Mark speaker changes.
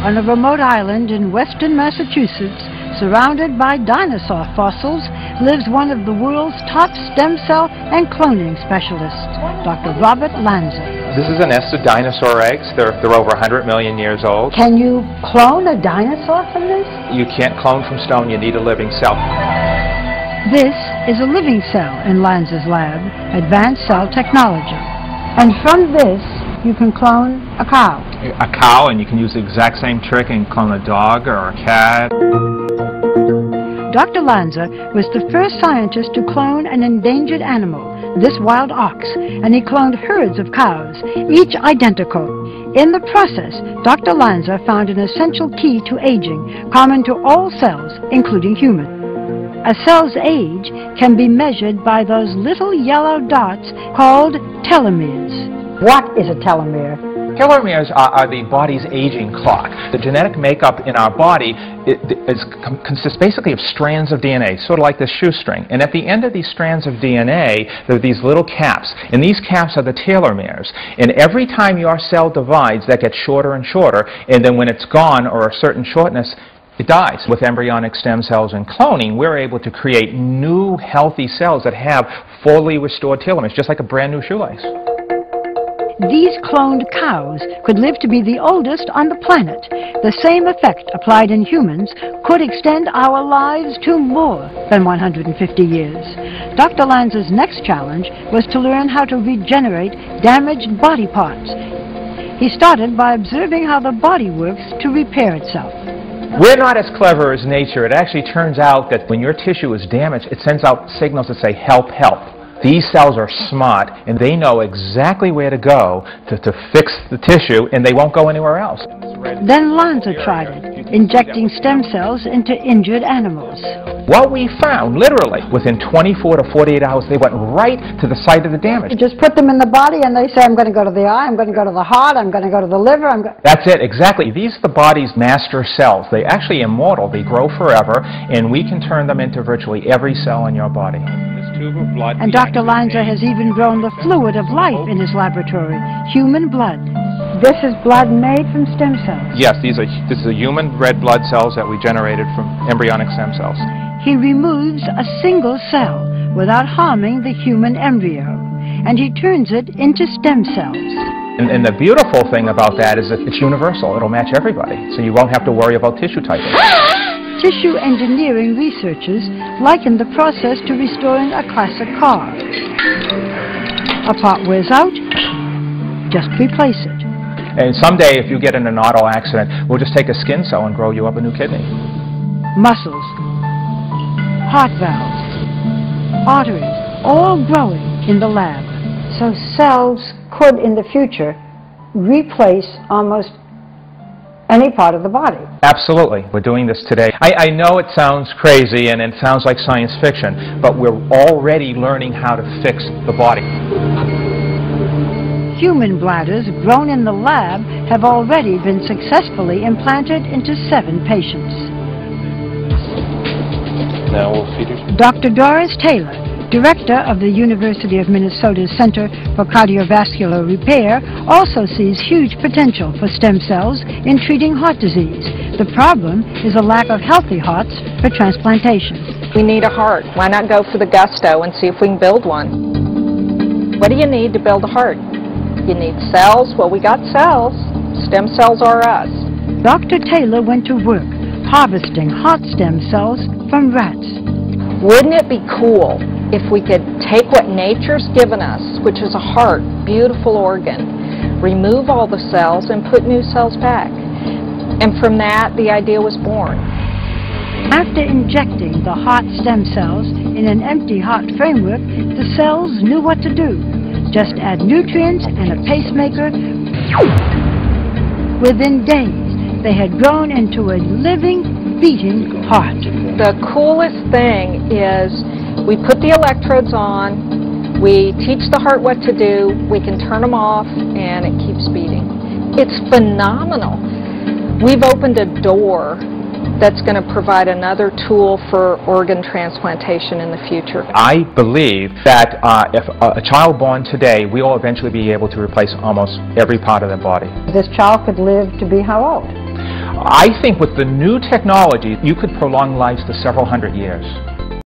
Speaker 1: on a remote island in western Massachusetts, surrounded by dinosaur fossils, lives one of the world's top stem cell and cloning specialists, Dr. Robert Lanza.
Speaker 2: This is a nest of dinosaur eggs. They're over 100 million years old.
Speaker 1: Can you clone a dinosaur from this?
Speaker 2: You can't clone from stone. You need a living cell.
Speaker 1: This is a living cell in Lanza's lab, Advanced Cell Technology. And from this, you can clone a cow.
Speaker 2: A cow, and you can use the exact same trick and clone a dog or a cat.
Speaker 1: Dr. Lanza was the first scientist to clone an endangered animal, this wild ox, and he cloned herds of cows, each identical. In the process, Dr. Lanza found an essential key to aging, common to all cells, including human. A cell's age can be measured by those little yellow dots called telomeres. What is a telomere?
Speaker 2: Telomeres are the body's aging clock. The genetic makeup in our body consists basically of strands of DNA, sort of like this shoestring. And at the end of these strands of DNA, there are these little caps. And these caps are the telomeres. And every time your cell divides, that gets shorter and shorter. And then when it's gone, or a certain shortness, it dies. With embryonic stem cells and cloning, we're able to create new, healthy cells that have fully restored telomeres, just like a brand new shoelace.
Speaker 1: These cloned cows could live to be the oldest on the planet. The same effect applied in humans could extend our lives to more than 150 years. Dr. Lanza's next challenge was to learn how to regenerate damaged body parts. He started by observing how the body works to repair itself.
Speaker 2: We're not as clever as nature. It actually turns out that when your tissue is damaged, it sends out signals that say, help, help. These cells are smart, and they know exactly where to go to fix the tissue, and they won't go anywhere else.
Speaker 1: Then Lanza tried it, injecting stem cells into injured animals.
Speaker 2: What we found, literally, within 24 to 48 hours, they went right to the site of the damage.
Speaker 1: You just put them in the body, and they say, I'm going to go to the eye, I'm going to go to the heart, I'm going to go to the liver.
Speaker 2: That's it, exactly. These are the body's master cells. They're actually immortal. They grow forever, and we can turn them into virtually every cell in your body.
Speaker 1: And Dr. Lanza has even grown the fluid of life in his laboratory, human blood. This is blood made from stem cells.
Speaker 2: Yes, this is a human red blood cells that we generated from embryonic stem cells.
Speaker 1: He removes a single cell without harming the human embryo, and he turns it into stem cells.
Speaker 2: And the beautiful thing about that is that it's universal. It'll match everybody, so you won't have to worry about tissue typing.
Speaker 1: Tissue engineering researchers liken the process to restoring a classic car. A part wears out, just replace it.
Speaker 2: And someday, if you get in an auto accident, we'll just take a skin cell and grow you up a new kidney.
Speaker 1: Muscles, heart valves, arteries, all growing in the lab. So cells could, in the future, replace almost any part of the body.
Speaker 2: Absolutely. We're doing this today. I know it sounds crazy and it sounds like science fiction, but we're already learning how to fix the body.
Speaker 1: Human bladders grown in the lab have already been successfully implanted into 7 patients.
Speaker 2: Now we'll feed her.
Speaker 1: Dr. Doris Taylor, director of the University of Minnesota's Center for Cardiovascular Repair, also sees huge potential for stem cells in treating heart disease. The problem is a lack of healthy hearts for transplantation.
Speaker 3: We need a heart. Why not go for the gusto and see if we can build one? What do you need to build a heart? You need cells. Well, we got cells. Stem cells are us.
Speaker 1: Dr. Taylor went to work harvesting heart stem cells from rats.
Speaker 3: Wouldn't it be cool if we could take what nature's given us, which is a heart, beautiful organ, remove all the cells and put new cells back? And from that, the idea was born.
Speaker 1: After injecting the heart stem cells in an empty heart framework, the cells knew what to do. Just add nutrients and a pacemaker. Within days, they had grown into a living, beating heart.
Speaker 3: The coolest thing is we put the electrodes on, we teach the heart what to do, we can turn them off, and it keeps beating. It's phenomenal. We've opened a door that's going to provide another tool for organ transplantation in the future.
Speaker 2: I believe that if a child born today, we will eventually be able to replace almost every part of their body.
Speaker 1: This child could live to be how old?
Speaker 2: I think with the new technology, you could prolong lives to several hundred years.